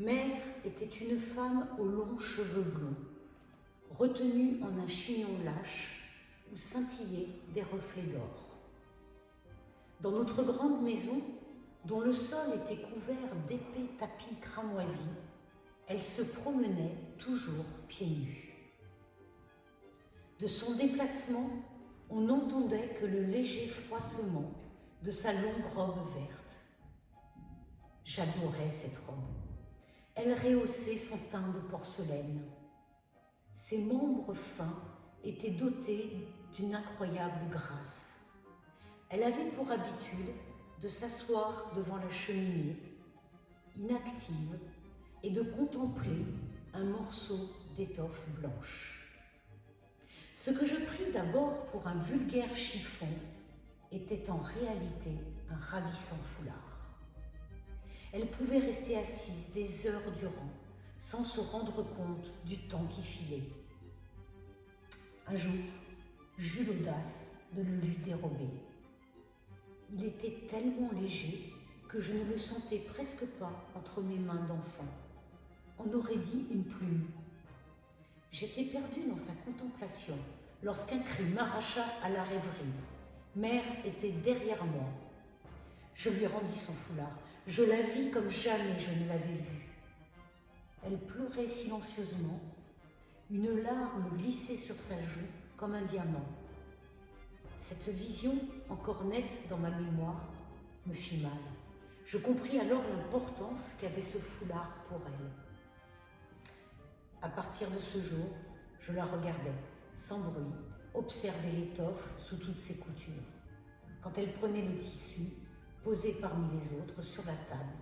Mère était une femme aux longs cheveux blonds, retenue en un chignon lâche où scintillaient des reflets d'or. Dans notre grande maison, dont le sol était couvert d'épais tapis cramoisis, elle se promenait toujours pieds nus. De son déplacement, on n'entendait que le léger froissement de sa longue robe verte. J'adorais cette robe. Elle rehaussait son teint de porcelaine. Ses membres fins étaient dotés d'une incroyable grâce. Elle avait pour habitude de s'asseoir devant la cheminée, inactive, et de contempler un morceau d'étoffe blanche. Ce que je pris d'abord pour un vulgaire chiffon était en réalité un ravissant foulard. Elle pouvait rester assise des heures durant, sans se rendre compte du temps qui filait. Un jour, j'eus l'audace de le lui dérober. Il était tellement léger que je ne le sentais presque pas entre mes mains d'enfant. On aurait dit une plume. J'étais perdue dans sa contemplation lorsqu'un cri m'arracha à la rêverie. Mère était derrière moi. Je lui rendis son foulard. Je la vis comme jamais je ne l'avais vue. Elle pleurait silencieusement. Une larme glissait sur sa joue comme un diamant. Cette vision, encore nette dans ma mémoire, me fit mal. Je compris alors l'importance qu'avait ce foulard pour elle. À partir de ce jour, je la regardais, sans bruit, observer l'étoffe sous toutes ses coutures. Quand elle prenait le tissu, posé parmi les autres sur la table,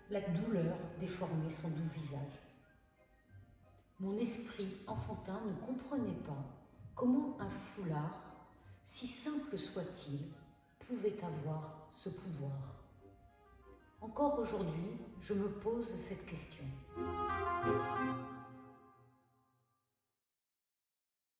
la douleur déformait son doux visage. Mon esprit enfantin ne comprenait pas comment un foulard, si simple soit-il, pouvait avoir ce pouvoir. Encore aujourd'hui, je me pose cette question.